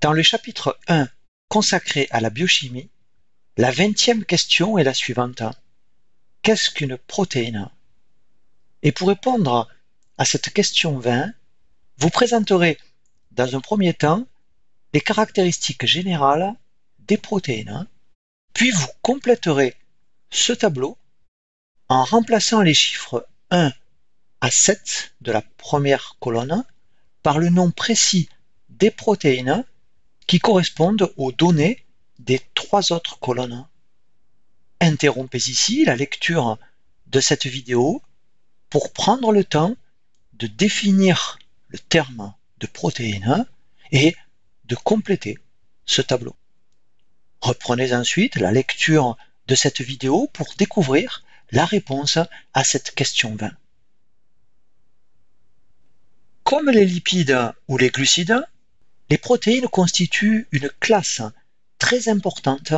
Dans le chapitre 1 consacré à la biochimie, la 20e question est la suivante. Qu'est-ce qu'une protéine? Et pour répondre à cette question 20, vous présenterez dans un premier temps les caractéristiques générales des protéines, puis vous compléterez ce tableau en remplaçant les chiffres 1 à 7 de la première colonne par le nom précis des protéines qui correspondent aux données des 3 autres colonnes. Interrompez ici la lecture de cette vidéo pour prendre le temps de définir le terme de protéine et de compléter ce tableau. Reprenez ensuite la lecture de cette vidéo pour découvrir la réponse à cette question 20. Comme les lipides ou les glucides, les protéines constituent une classe très importante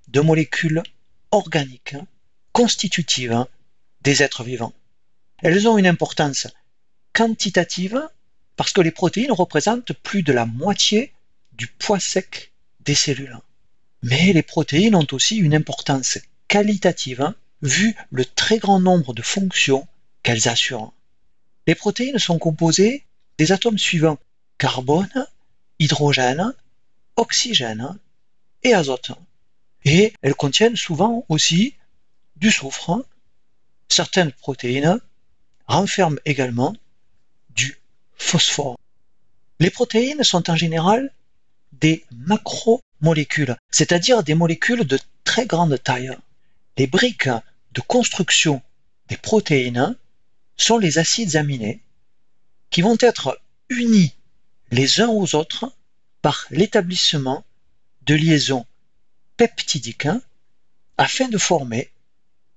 de molécules organiques constitutives des êtres vivants. Elles ont une importance quantitative parce que les protéines représentent plus de la moitié du poids sec des cellules. Mais les protéines ont aussi une importance qualitative vu le très grand nombre de fonctions qu'elles assurent. Les protéines sont composées des atomes suivants: carbone, hydrogène, oxygène et azote. Et elles contiennent souvent aussi du soufre. Certaines protéines renferment également du phosphore. Les protéines sont en général des macromolécules, c'est-à-dire des molécules de très grande taille. Les briques de construction des protéines sont les acides aminés qui vont être unis les uns aux autres par l'établissement de liaisons peptidiques afin de former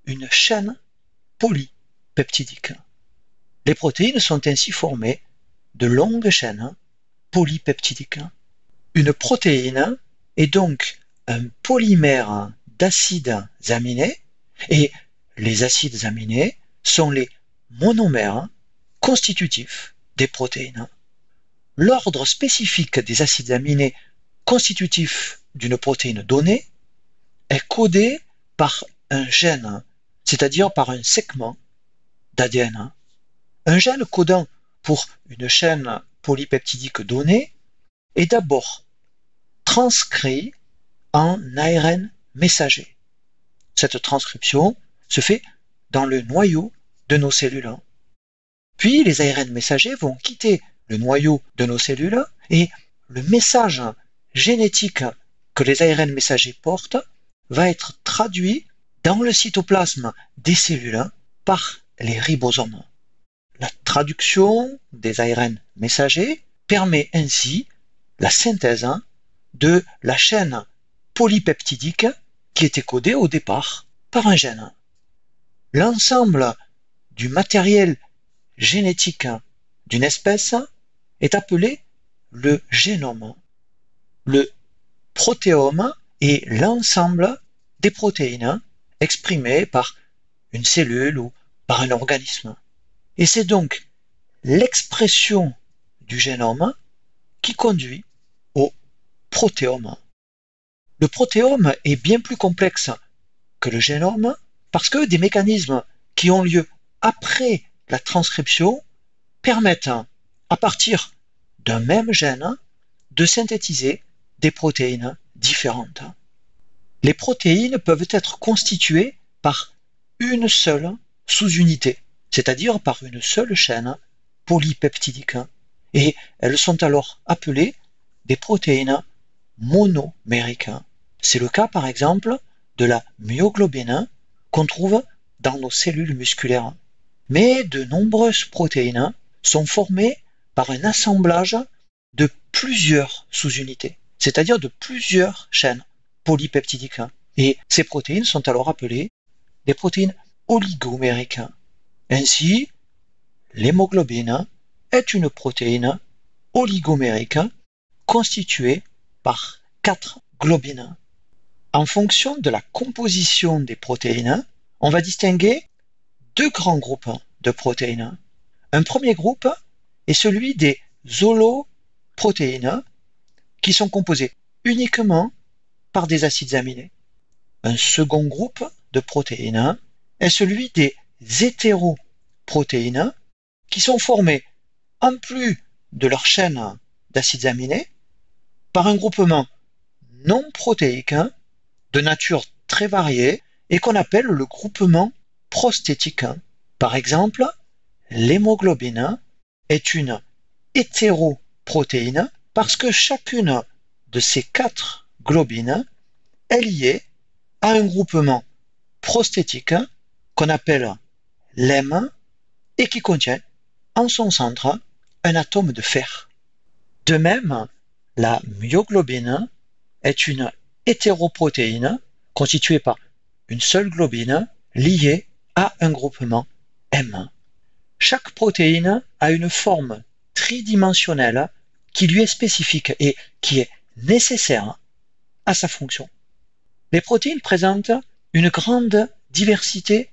une chaîne polypeptidique. Les protéines sont ainsi formées de longues chaînes polypeptidiques. Une protéine est donc un polymère d'acides aminés et les acides aminés sont les monomères constitutifs des protéines. L'ordre spécifique des acides aminés constitutifs d'une protéine donnée est codé par un gène, c'est-à-dire par un segment d'ADN. Un gène codant pour une chaîne polypeptidique donnée est d'abord transcrit en ARN messager. Cette transcription se fait dans le noyau de nos cellules. Puis les ARN messagers vont quitter le noyau de nos cellules et le message génétique que les ARN messagers portent va être traduit dans le cytoplasme des cellules par les ribosomes. La traduction des ARN messagers permet ainsi la synthèse de la chaîne polypeptidique qui était codée au départ par un gène. L'ensemble du matériel génétique d'une espèce est appelé le génome. Le protéome est l'ensemble des protéines exprimées par une cellule ou par un organisme. Et c'est donc l'expression du génome qui conduit au protéome. Le protéome est bien plus complexe que le génome parce que des mécanismes qui ont lieu après la transcription permettent, à partir d'un même gène, de synthétiser des protéines différentes. Les protéines peuvent être constituées par une seule sous-unité, c'est-à-dire par une seule chaîne polypeptidique, et elles sont alors appelées des protéines monomériques. C'est le cas par exemple de la myoglobine qu'on trouve dans nos cellules musculaires. Mais de nombreuses protéines sont formées par un assemblage de plusieurs sous-unités, c'est-à-dire de plusieurs chaînes polypeptidiques. Et ces protéines sont alors appelées des protéines oligomériques. Ainsi, l'hémoglobine est une protéine oligomérique constituée par 4 globines. En fonction de la composition des protéines, on va distinguer 2 grands groupes de protéines. Un premier groupe est celui des holoprotéines qui sont composées uniquement par des acides aminés. Un second groupe de protéines est celui des hétéroprotéines qui sont formées, en plus de leur chaîne d'acides aminés, par un groupement non protéique de nature très variée et qu'on appelle le groupement prostétique. Par exemple, l'hémoglobine est une hétéroprotéine parce que chacune de ces 4 globines est liée à un groupement prostétique qu'on appelle l'hème et qui contient en son centre un atome de fer. De même, la myoglobine est une hétéroprotéine constituée par une seule globine liée à un groupement M. Chaque protéine a une forme tridimensionnelle qui lui est spécifique et qui est nécessaire à sa fonction. Les protéines présentent une grande diversité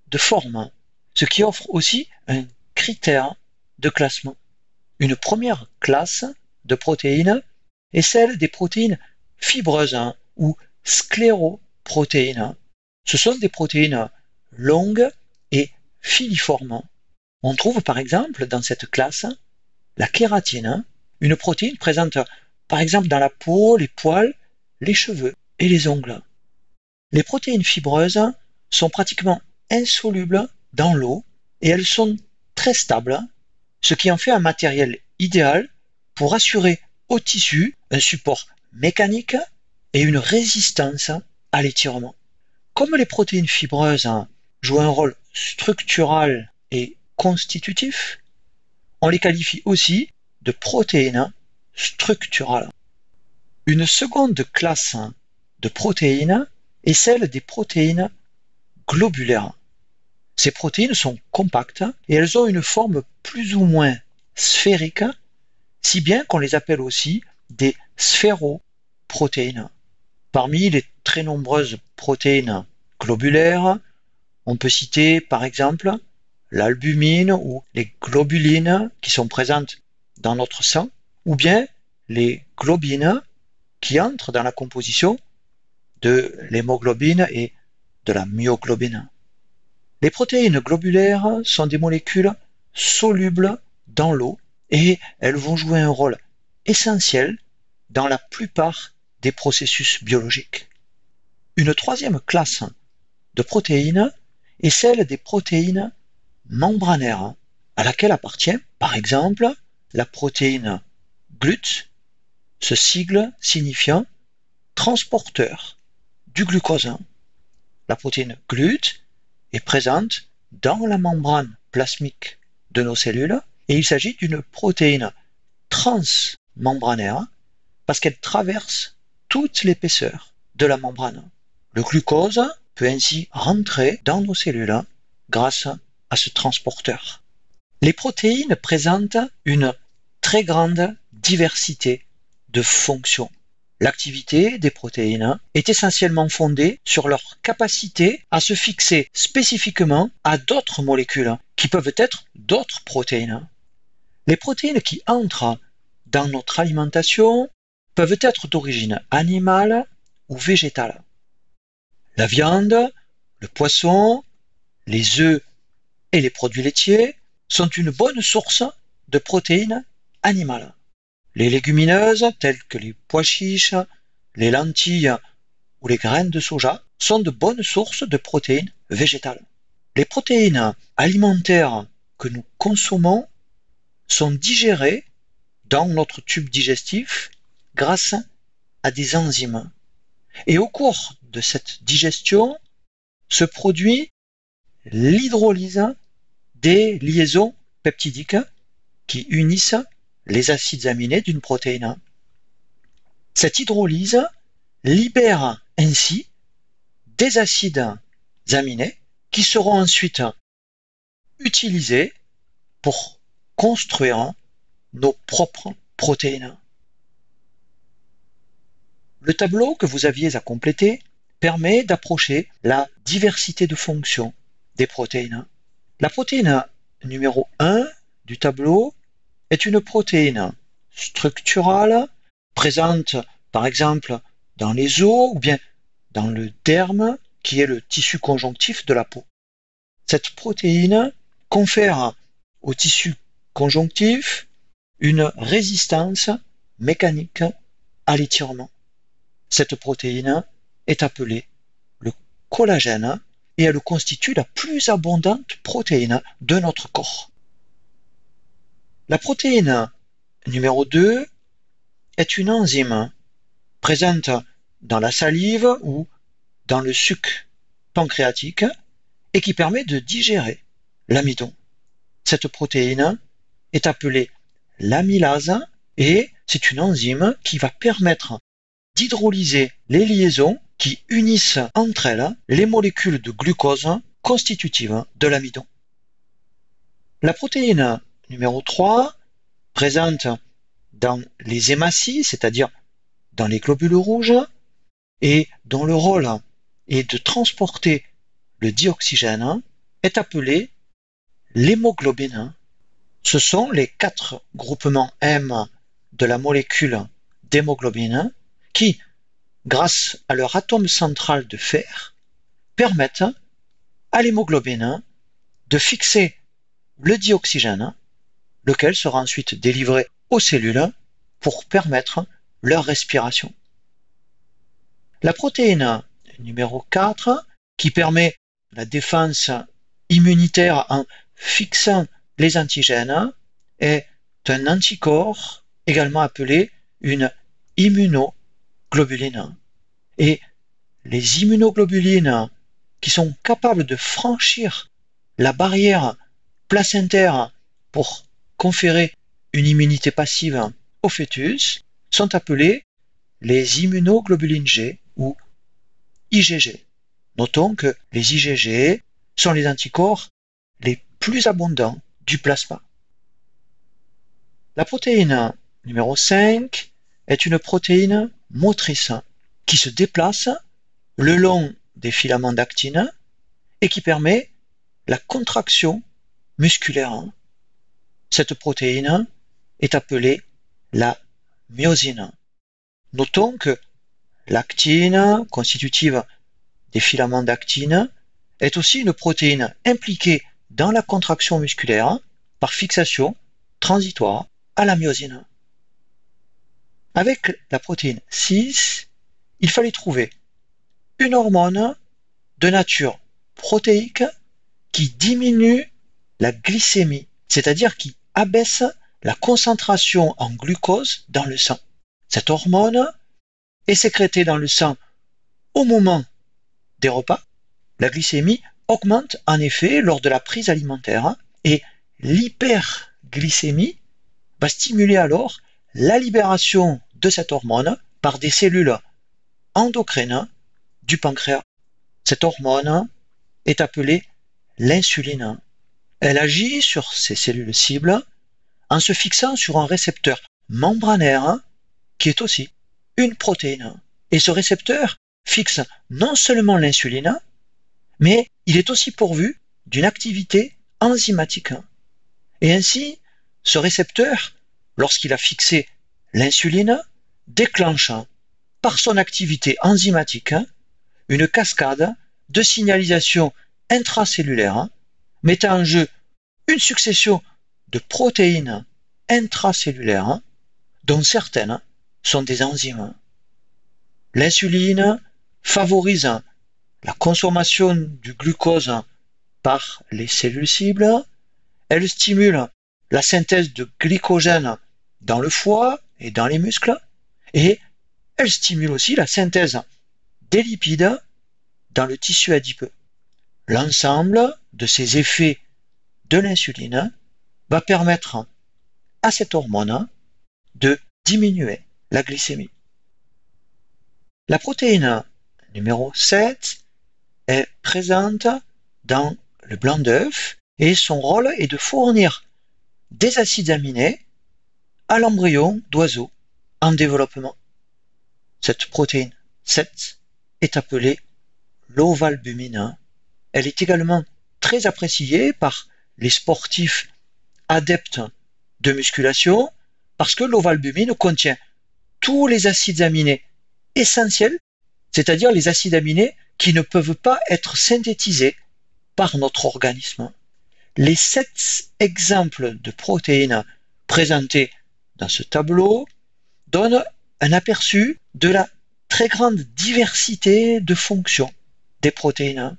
de formes, ce qui offre aussi un critère de classement. Une première classe de protéines est celle des protéines fibreuses ou scléroprotéines. Ce sont des protéines longues et filiformes. On trouve par exemple dans cette classe la kératine, une protéine présente par exemple dans la peau, les poils, les cheveux et les ongles. Les protéines fibreuses sont pratiquement insolubles dans l'eau et elles sont très stables, ce qui en fait un matériel idéal pour assurer au tissu un support mécanique et une résistance à l'étirement. Comme les protéines fibreuses jouent un rôle structural et constitutif, on les qualifie aussi de protéines structurales. Une seconde classe de protéines est celle des protéines globulaires. Ces protéines sont compactes et elles ont une forme plus ou moins sphérique, si bien qu'on les appelle aussi des sphéroprotéines. Parmi les très nombreuses protéines globulaires, on peut citer par exemple l'albumine ou les globulines qui sont présentes dans notre sang, ou bien les globines qui entrent dans la composition de l'hémoglobine et de la myoglobine. Les protéines globulaires sont des molécules solubles dans l'eau et elles vont jouer un rôle essentiel dans la plupart des processus biologiques. Une troisième classe de protéines est celle des protéines membranaires, à laquelle appartient par exemple la protéine GLUT, ce sigle signifiant transporteur du glucose. La protéine GLUT est présente dans la membrane plasmique de nos cellules et il s'agit d'une protéine transmembranaire parce qu'elle traverse toute l'épaisseur de la membrane. Le glucose peut ainsi rentrer dans nos cellules grâce à ce transporteur. Les protéines présentent une très grande diversité de fonctions. L'activité des protéines est essentiellement fondée sur leur capacité à se fixer spécifiquement à d'autres molécules qui peuvent être d'autres protéines. Les protéines qui entrent dans notre alimentation peuvent être d'origine animale ou végétale. La viande, le poisson, les œufs et les produits laitiers sont une bonne source de protéines animales. Les légumineuses, telles que les pois chiches, les lentilles ou les graines de soja, sont de bonnes sources de protéines végétales. Les protéines alimentaires que nous consommons sont digérées dans notre tube digestif grâce à des enzymes. Et au cours de cette digestion se produit l'hydrolyse des liaisons peptidiques qui unissent les acides aminés d'une protéine. Cette hydrolyse libère ainsi des acides aminés qui seront ensuite utilisés pour construire nos propres protéines. Le tableau que vous aviez à compléter permet d'approcher la diversité de fonctions des protéines. La protéine numéro 1 du tableau est une protéine structurale présente par exemple dans les os ou bien dans le derme, qui est le tissu conjonctif de la peau. Cette protéine confère au tissu conjonctif une résistance mécanique à l'étirement. Cette protéine est appelée le collagène et elle constitue la plus abondante protéine de notre corps. La protéine numéro 2 est une enzyme présente dans la salive ou dans le suc pancréatique et qui permet de digérer l'amidon. Cette protéine est appelée l'amylase et c'est une enzyme qui va permettre d'hydrolyser les liaisons qui unissent entre elles les molécules de glucose constitutives de l'amidon. La protéine numéro 3, présente dans les hématies, c'est-à-dire dans les globules rouges, et dont le rôle est de transporter le dioxygène, est appelée l'hémoglobine. Ce sont les 4 groupements M de la molécule d'hémoglobine qui, grâce à leur atome central de fer, permettent à l'hémoglobine de fixer le dioxygène, lequel sera ensuite délivré aux cellules pour permettre leur respiration. La protéine numéro 4, qui permet la défense immunitaire en fixant les antigènes, est un anticorps également appelé une immunoglobuline. Et les immunoglobulines qui sont capables de franchir la barrière placentaire pour conférer une immunité passive au fœtus sont appelées les immunoglobulines G ou IgG. Notons que les IgG sont les anticorps les plus abondants du plasma. La protéine numéro 5 est une protéine motrice qui se déplace le long des filaments d'actine et qui permet la contraction musculaire. Cette protéine est appelée la myosine. Notons que l'actine, constitutive des filaments d'actine, est aussi une protéine impliquée dans la contraction musculaire par fixation transitoire à la myosine. Avec la protéine 6, il fallait trouver une hormone de nature protéique qui diminue la glycémie, c'est-à-dire qui abaisse la concentration en glucose dans le sang. Cette hormone est sécrétée dans le sang au moment des repas. La glycémie augmente en effet lors de la prise alimentaire et l'hyperglycémie va stimuler alors la libération de cette hormone par des cellules endocrines du pancréas. Cette hormone est appelée l'insuline. Elle agit sur ces cellules cibles en se fixant sur un récepteur membranaire qui est aussi une protéine. Et ce récepteur fixe non seulement l'insuline, mais il est aussi pourvu d'une activité enzymatique. Et ainsi, ce récepteur, lorsqu'il a fixé l'insuline, déclenche par son activité enzymatique une cascade de signalisation intracellulaire mettant en jeu une succession de protéines intracellulaires dont certaines sont des enzymes. L'insuline favorise la consommation du glucose par les cellules cibles, elle stimule la synthèse de glycogène dans le foie et dans les muscles, et elle stimule aussi la synthèse des lipides dans le tissu adipeux. L'ensemble de ces effets de l'insuline va permettre à cette hormone de diminuer la glycémie. La protéine numéro 7 est présente dans le blanc d'œuf et son rôle est de fournir des acides aminés à l'embryon d'oiseau en développement. Cette protéine 7 est appelée l'ovalbumine. Elle est également très appréciée par les sportifs adeptes de musculation parce que l'ovalbumine contient tous les acides aminés essentiels, c'est-à-dire les acides aminés qui ne peuvent pas être synthétisés par notre organisme. Les 7 exemples de protéines présentés dans ce tableau donnent un aperçu de la très grande diversité de fonctions des protéines.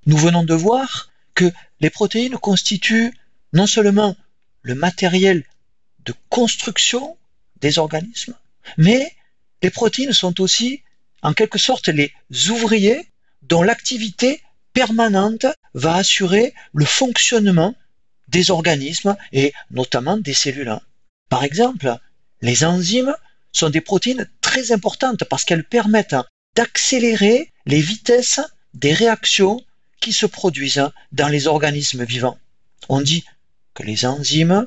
Nous venons de voir que les protéines constituent non seulement le matériel de construction des organismes, mais les protéines sont aussi en quelque sorte les ouvriers dont l'activité permanente va assurer le fonctionnement des organismes et notamment des cellules. Par exemple, les enzymes sont des protéines très importantes parce qu'elles permettent d'accélérer les vitesses des réactions qui se produisent dans les organismes vivants. On dit que les enzymes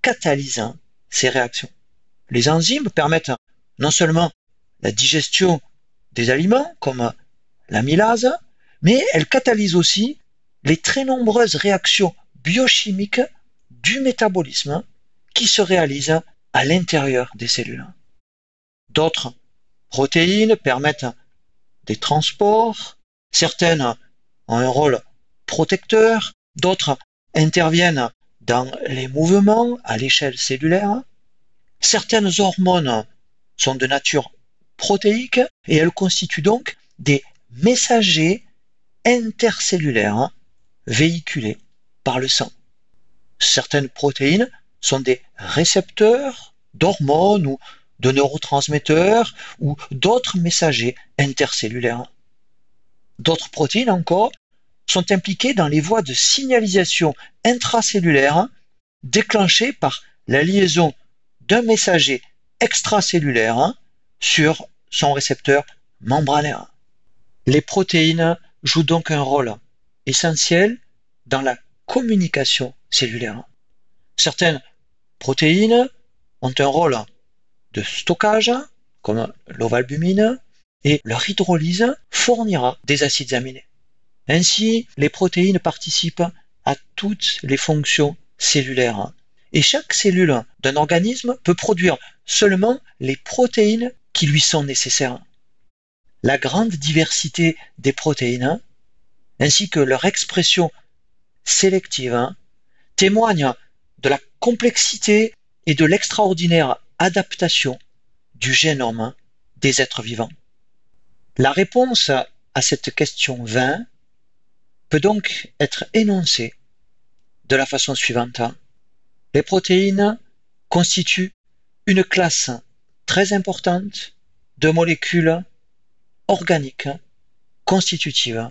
catalysent ces réactions. Les enzymes permettent non seulement la digestion des aliments, comme l'amylase, mais elles catalysent aussi les très nombreuses réactions biochimiques du métabolisme qui se réalisent à l'intérieur des cellules. D'autres protéines permettent des transports, certaines ont un rôle protecteur, d'autres interviennent dans les mouvements à l'échelle cellulaire. Certaines hormones sont de nature protéique et elles constituent donc des messagers intercellulaires véhiculés par le sang. Certaines protéines sont des récepteurs d'hormones ou de neurotransmetteurs ou d'autres messagers intercellulaires. D'autres protéines encore sont impliquées dans les voies de signalisation intracellulaire déclenchées par la liaison d'un messager extracellulaire sur son récepteur membranaire. Les protéines jouent donc un rôle essentiel dans la communication cellulaire. Certaines protéines ont un rôle de stockage, comme l'ovalbumine, et leur hydrolyse fournira des acides aminés. Ainsi, les protéines participent à toutes les fonctions cellulaires. Et chaque cellule d'un organisme peut produire seulement les protéines qui lui sont nécessaires. La grande diversité des protéines, ainsi que leur expression sélective, témoignent de la complexité et de l'extraordinaire adaptation du génome des êtres vivants. La réponse à cette question 20 peut donc être énoncée de la façon suivante. Les protéines constituent une classe très importante de molécules organiques constitutives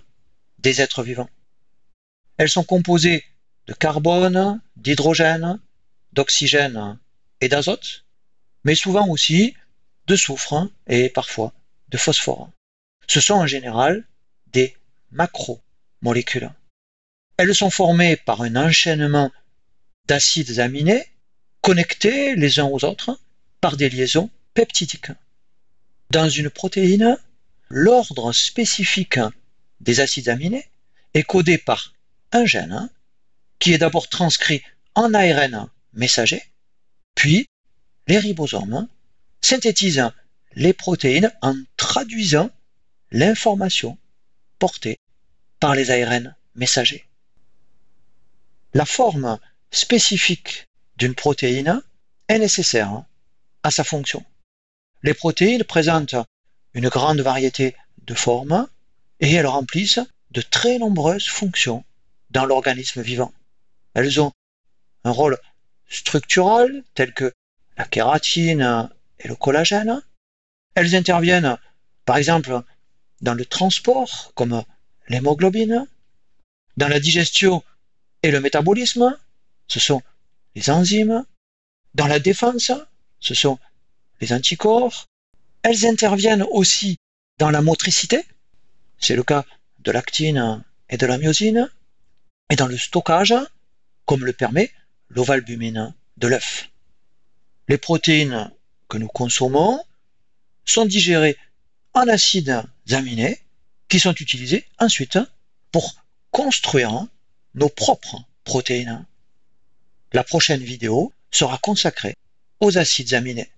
des êtres vivants. Elles sont composées de carbone, d'hydrogène, d'oxygène et d'azote, mais souvent aussi de soufre et parfois de phosphore. Ce sont en général des macromolécules. Elles sont formées par un enchaînement d'acides aminés connectés les uns aux autres par des liaisons peptidiques. Dans une protéine, l'ordre spécifique des acides aminés est codé par un gène qui est d'abord transcrit en ARN messager, puis les ribosomes synthétisent les protéines en traduisant l'information portée par les ARN messagers. La forme spécifique d'une protéine est nécessaire à sa fonction. Les protéines présentent une grande variété de formes et elles remplissent de très nombreuses fonctions dans l'organisme vivant. Elles ont un rôle structural tel que la kératine et le collagène. Elles interviennent par exemple dans le transport comme l'hémoglobine, dans la digestion et le métabolisme, ce sont les enzymes, dans la défense, ce sont les anticorps. Elles interviennent aussi dans la motricité, c'est le cas de l'actine et de la myosine, et dans le stockage, comme le permet l'ovalbumine de l'œuf. Les protéines que nous consommons sont digérées en acides aminés qui sont utilisés ensuite pour construire nos propres protéines. La prochaine vidéo sera consacrée aux acides aminés.